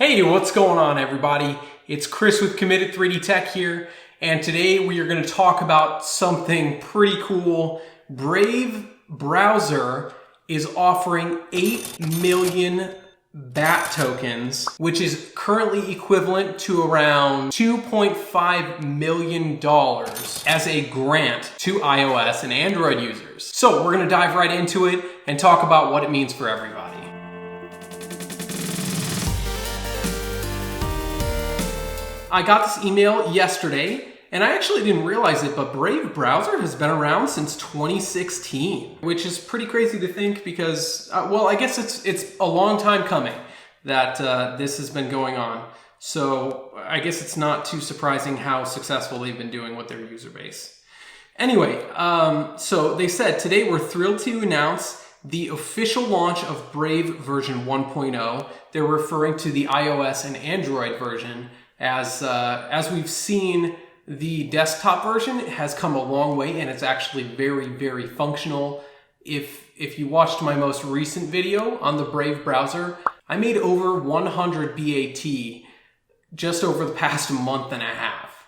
Hey, what's going on everybody? It's Chris with Committed 3D Tech here, and today we are going to talk about something pretty cool. Brave browser is offering 8 million BAT tokens, which is currently equivalent to around $2.5 million as a grant to iOS and Android users. So we're going to dive right into it and talk about what it means for everybody. I got this email yesterday, and I actually didn't realize it, but Brave browser has been around since 2016, which is pretty crazy to think because, well, I guess it's a long time coming that this has been going on. So I guess it's not too surprising how successful they've been doing with their user base. Anyway, so they said, today we're thrilled to announce the official launch of Brave version 1.0. They're referring to the iOS and Android version. As we've seen, the desktop version has come a long way and it's actually very, very functional. If you watched my most recent video on the Brave browser, I made over 100 BAT just over the past month and a half.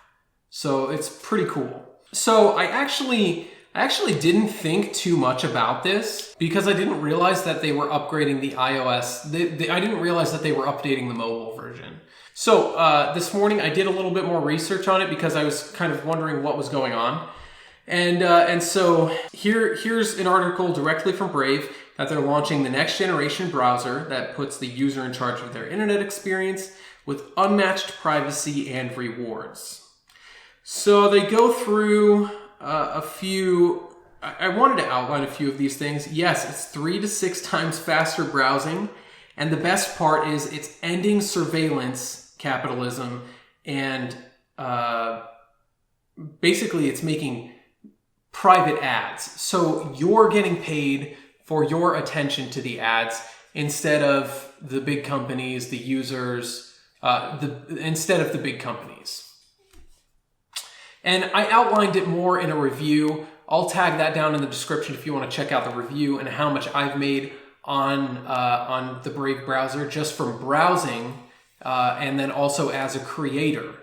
So it's pretty cool. So I actually didn't think too much about this because I didn't realize that they were upgrading the iOS. I didn't realize that they were updating the mobile version. So this morning I did a little bit more research on it because I was kind of wondering what was going on. And so here's an article directly from Brave that they're launching the next generation browser that puts the user in charge of their internet experience with unmatched privacy and rewards. So they go through a few, I wanted to outline a few of these things. Yes, it's 3 to 6 times faster browsing. And the best part is it's ending surveillance capitalism, and basically it's making private ads. So you're getting paid for your attention to the ads instead of the big companies, the users, instead of the big companies. And I outlined it more in a review. I'll tag that down in the description if you want to check out the review and how much I've made on the Brave browser just from browsing, and then also as a creator.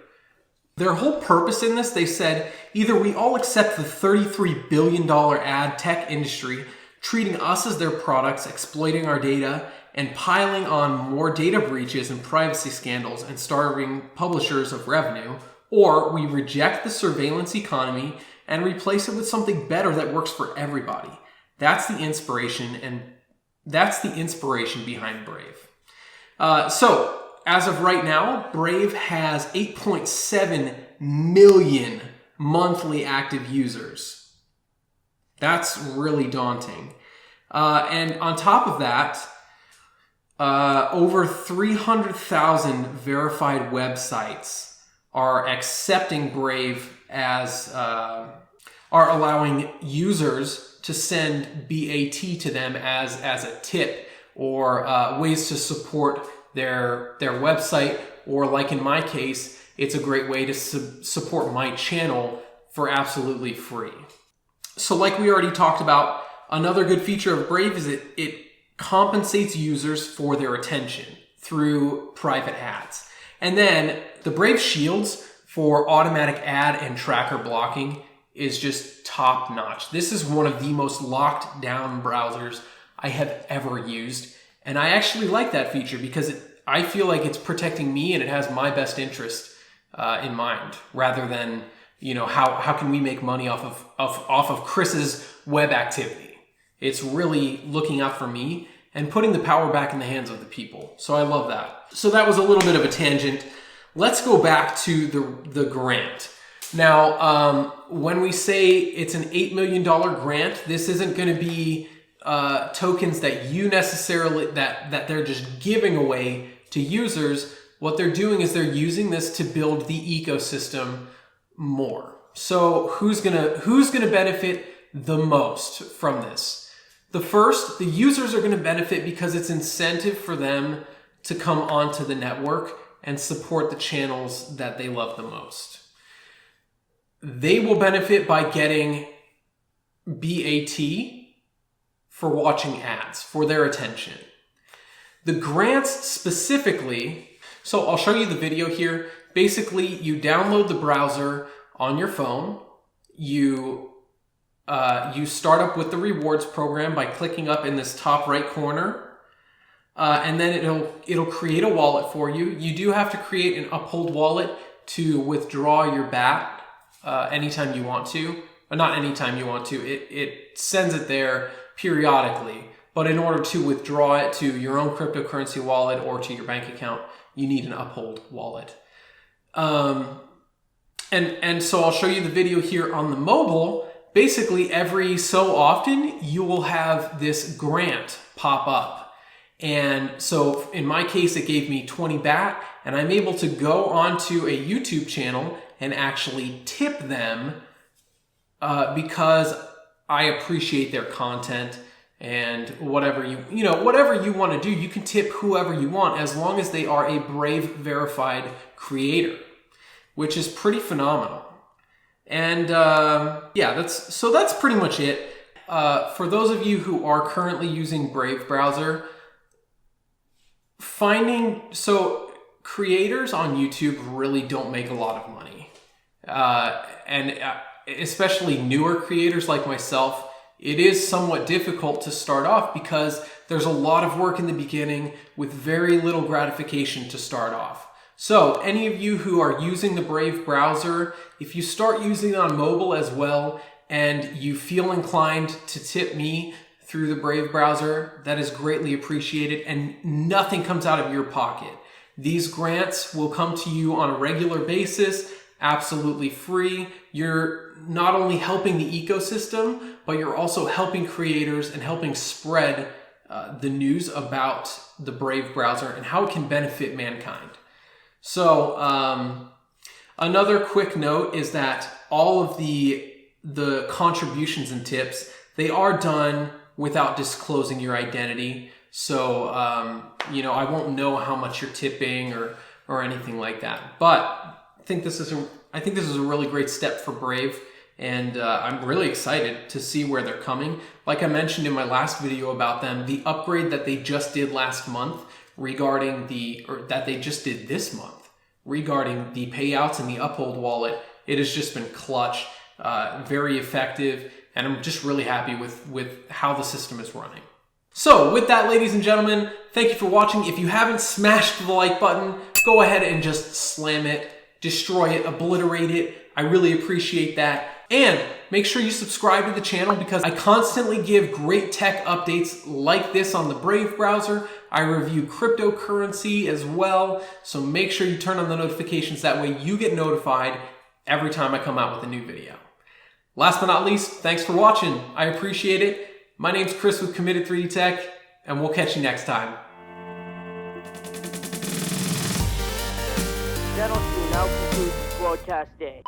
Their whole purpose in this, they said, either we all accept the $33 billion ad tech industry, treating us as their products, exploiting our data, and piling on more data breaches and privacy scandals and starving publishers of revenue, or we reject the surveillance economy and replace it with something better that works for everybody. That's the inspiration, and that's the inspiration behind Brave. So, as of right now, Brave has 8.7 million monthly active users. That's really daunting. And on top of that, over 300,000 verified websites are accepting Brave as, are allowing users to send BAT to them as a tip or ways to support their website, or like in my case, it's a great way to support my channel for absolutely free. So like we already talked about, another good feature of Brave is it compensates users for their attention through private ads. And then the Brave Shields for automatic ad and tracker blocking is just top notch. This is one of the most locked down browsers I have ever used. And I actually like that feature because I feel like it's protecting me and it has my best interest in mind, rather than, you know, how can we make money off of Chris's web activity. It's really looking out for me and putting the power back in the hands of the people. So I love that. So that was a little bit of a tangent. Let's go back to the grant. Now, when we say it's an $8 million grant, this isn't going to be tokens that you necessarily, that they're just giving away to users. What they're doing is they're using this to build the ecosystem more. So who's gonna benefit the most from this? The users are gonna benefit because it's incentive for them to come onto the network and support the channels that they love the most. They will benefit by getting BAT for watching ads, for their attention. The grants specifically, So I'll show you the video here. Basically, you download the browser on your phone. You start up with the rewards program by clicking up in this top right corner. And then it'll create a wallet for you. You do have to create an Uphold wallet to withdraw your BAT anytime you want to. Not anytime you want to. It sends it there periodically. But in order to withdraw it to your own cryptocurrency wallet or to your bank account, you need an Uphold wallet. And so I'll show you the video here on the mobile. Basically, every so often, you will have this grant pop up. And so in my case, it gave me 20 BAT, and I'm able to go onto a YouTube channel and actually tip them because I appreciate their content. And whatever whatever you want to do, you can tip whoever you want as long as they are a Brave verified creator, which is pretty phenomenal. And yeah, that's pretty much it. For those of you who are currently using Brave browser, creators on YouTube really don't make a lot of money, and especially newer creators like myself. It is somewhat difficult to start off because there's a lot of work in the beginning with very little gratification to start off. So any of you who are using the Brave browser, if you start using it on mobile as well and you feel inclined to tip me through the Brave browser, that is greatly appreciated, and nothing comes out of your pocket. These grants will come to you on a regular basis, absolutely free. You're not only helping the ecosystem, but you're also helping creators and helping spread the news about the Brave browser and how it can benefit mankind. So another quick note is that all of the contributions and tips, they are done without disclosing your identity. So I won't know how much you're tipping or anything like that. But I think this is a really great step for Brave, and I'm really excited to see where they're coming. Like I mentioned in my last video about them, the upgrade that they just did last month regarding that they just did this month regarding the payouts and the Uphold wallet, it has just been clutch, very effective, and I'm just really happy with how the system is running. So with that, ladies and gentlemen, thank you for watching. If you haven't smashed the like button, go ahead and just slam it, destroy it, obliterate it. I really appreciate that. And make sure you subscribe to the channel because I constantly give great tech updates like this on the Brave browser. I review cryptocurrency as well. So make sure you turn on the notifications. That way you get notified every time I come out with a new video. Last but not least, thanks for watching. I appreciate it. My name's Chris with Committed 3D Tech, and we'll catch you next time. Channel 2 now concludes broadcast day.